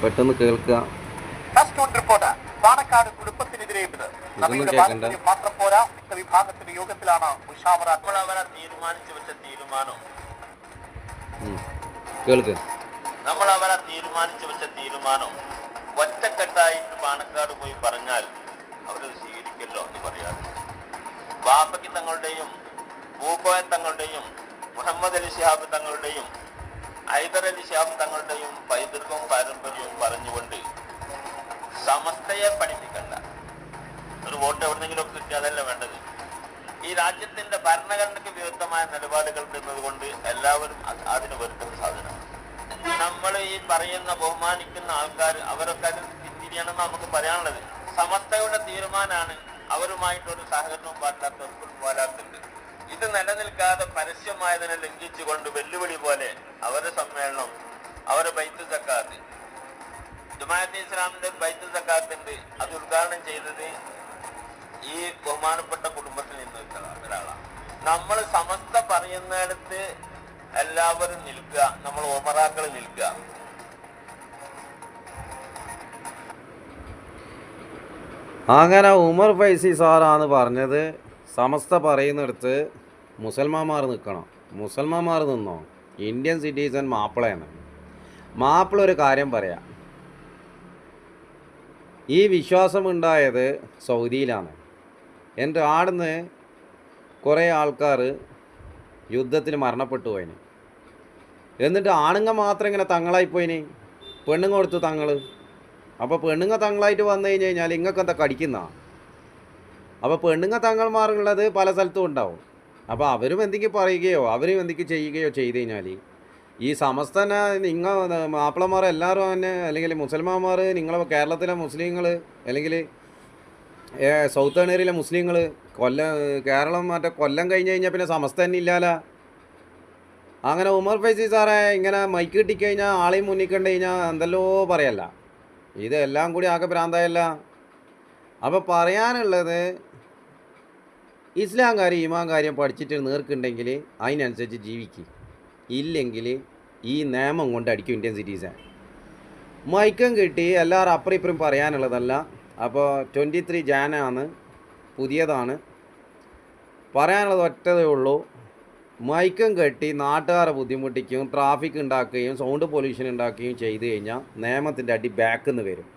പെട്ടെന്ന് കേൾക്കുക. പാണക്കാട് കുടുംബത്തിനെതിരെ മാത്രം പോരാ വിഭാഗത്തിന്റെ യോഗത്തിലാണ് അവരെ തീരുമാനിച്ചു വെച്ച തീരുമാനം കേൾക്ക്. നമ്മൾ അവരെ തീരുമാനിച്ചു വെച്ച തീരുമാനം ഒറ്റക്കെട്ടായിട്ട് പാണക്കാട് പോയി പറഞ്ഞാൽ അവരത് സ്വീകരിക്കല്ലോ എന്ന് പറയാറ്. ബാപ്പയ്ക്ക് തങ്ങളുടെയും പൂക്കോയൻ തങ്ങളുടെയും മുഹമ്മദ് അലി ശിഹാബ് തങ്ങളുടെയും ഹൈദർ അലി ശിഹാബ് തങ്ങളുടെയും പൈതൃകവും പാരമ്പര്യവും പറഞ്ഞുകൊണ്ട് സമസ്തയെ പഠിപ്പിക്കണ്ട. ഒരു വോട്ട് എവിടെന്നെങ്കിലും ഒക്കെ കിട്ടി അതല്ല വേണ്ടത്. ഈ രാജ്യത്തിന്റെ ഭരണഘടനയ്ക്ക് വിരുദ്ധമായ നിലപാടുകൾ ഉണ്ടെന്നത് കൊണ്ട് എല്ലാവരും അതിന് വെറുക്കുന്ന സാധനമാണ്. നമ്മൾ ഈ പറയുന്ന ബഹുമാനിക്കുന്ന ആൾക്കാർ അവരൊക്കെ അതിൽ തിരിയണമെന്ന് നമുക്ക് പറയാനുള്ളത്. സമസ്തയുടെ തീരുമാനമാണ്. അവരുമായിട്ടൊരു സഹകരണവും പാടില്ലാത്തവർക്കും പോരാത്തുണ്ട്. ഇത് നിലനിൽക്കാതെ പരസ്യമായതിനെ ലംഘിച്ചുകൊണ്ട് വെല്ലുവിളി പോലെ അവരുടെ സമ്മേളനം, അവരുടെ ബൈത്തുൽ സക്കാത്ത്, ജമാഅത്തെ ഇസ്ലാമിന്റെ ബൈത്തുൽ സക്കാത്തുണ്ട്, അത് ഉദ്ഘാടനം ചെയ്തത് ഈ ബഹുമാനപ്പെട്ട കുടുംബത്തിൽ നിന്ന് ഒരാളാണ്. നമ്മൾ സമസ്ത പറയുന്നിടത്ത് എല്ലാവരും നിൽക്കുക, നമ്മൾ ഉമറാക്കൾ നിൽക്കുക. അങ്ങനെ ഉമർ ഫൈസി സാറാണ് പറഞ്ഞത്. സമസ്ത പറയുന്നിടത്ത് മുസൽമാന്മാർ നിൽക്കണം. മുസൽമാന്മാർ നിന്നോ? Indian citizen മാപ്പിളയാണ്. മാപ്പിള ഒരു കാര്യം പറയാം, ഈ വിശ്വാസമുണ്ടായത് സൗദിയിലാണ്. എൻ്റെ ആടുന്ന് കുറേ ആൾക്കാർ യുദ്ധത്തിൽ മരണപ്പെട്ടു പോയിന്. എന്നിട്ട് ആണുങ്ങൾ മാത്രം ഇങ്ങനെ തങ്ങളായിപ്പോയിന്, പെണ്ണുങ്ങൾ കൊടുത്തു തങ്ങൾ. അപ്പോൾ പെണ്ണുങ്ങൾ തങ്ങളായിട്ട് വന്നു കഴിഞ്ഞാൽ ഇങ്ങക്ക് എന്താ കടിക്കുന്ന? അപ്പോൾ പെണ്ണുങ്ങൾ തങ്ങൾമാരുള്ളത് പല സ്ഥലത്തും ഉണ്ടാവും. അപ്പോൾ അവരും എന്തെങ്കിലും പറയുകയോ അവരും എന്തെങ്കിലും ചെയ്യുകയോ ചെയ്ത് കഴിഞ്ഞാൽ ഈ സമസ്തന നിങ്ങൾ മാപ്പിളമാർ എല്ലാവരും തന്നെ, അല്ലെങ്കിൽ മുസൽമാന്മാർ, നിങ്ങളെ കേരളത്തിലെ മുസ്ലിങ്ങൾ, അല്ലെങ്കിൽ സൗത്ത് ഏണിയയിലെ മുസ്ലിങ്ങൾ, കേരളം മറ്റേ കൊല്ലം കഴിഞ്ഞ് കഴിഞ്ഞാൽ പിന്നെ സമസ്ത തന്നെ ഇല്ലാല. അങ്ങനെ ഉമർ ഫൈസി സാറേ ഇങ്ങനെ മൈക്ക് കിട്ടിക്കഴിഞ്ഞാൽ ആളെയും മുന്നിൽ കണ്ടു കഴിഞ്ഞാൽ എന്തല്ലോ പറയല്ല. ഇതെല്ലാം കൂടി ആകെ ഭ്രാന്തായല്ല. അപ്പോൾ പറയാനുള്ളത്, ഇസ്ലാം കാര്യം ഈമാൻ കാര്യം പഠിച്ചിട്ട് നേർക്കുണ്ടെങ്കിൽ അതിനനുസരിച്ച് ജീവിക്കും. ഇല്ലെങ്കിൽ ഈ നിയമം കൊണ്ട് അടിക്കും ഇന്ത്യൻ സിറ്റീസൺ. മൈക്കം കിട്ടി എല്ലാവരും അപ്പുറം ഇപ്പുറം പറയാനുള്ളതല്ല. അപ്പോൾ 23 ജാനാണ്, പുതിയതാണ്. പറയാനുള്ളത് ഒറ്റതേ ഉള്ളൂ, മൈക്കം കെട്ടി നാട്ടുകാരെ ബുദ്ധിമുട്ടിക്കുകയും ട്രാഫിക് ഉണ്ടാക്കുകയും സൗണ്ട് പൊല്യൂഷൻ ഉണ്ടാക്കുകയും ചെയ്തു കഴിഞ്ഞാൽ നിയമത്തിൻ്റെ അടി ബാക്കിൽ നിന്ന് വരും.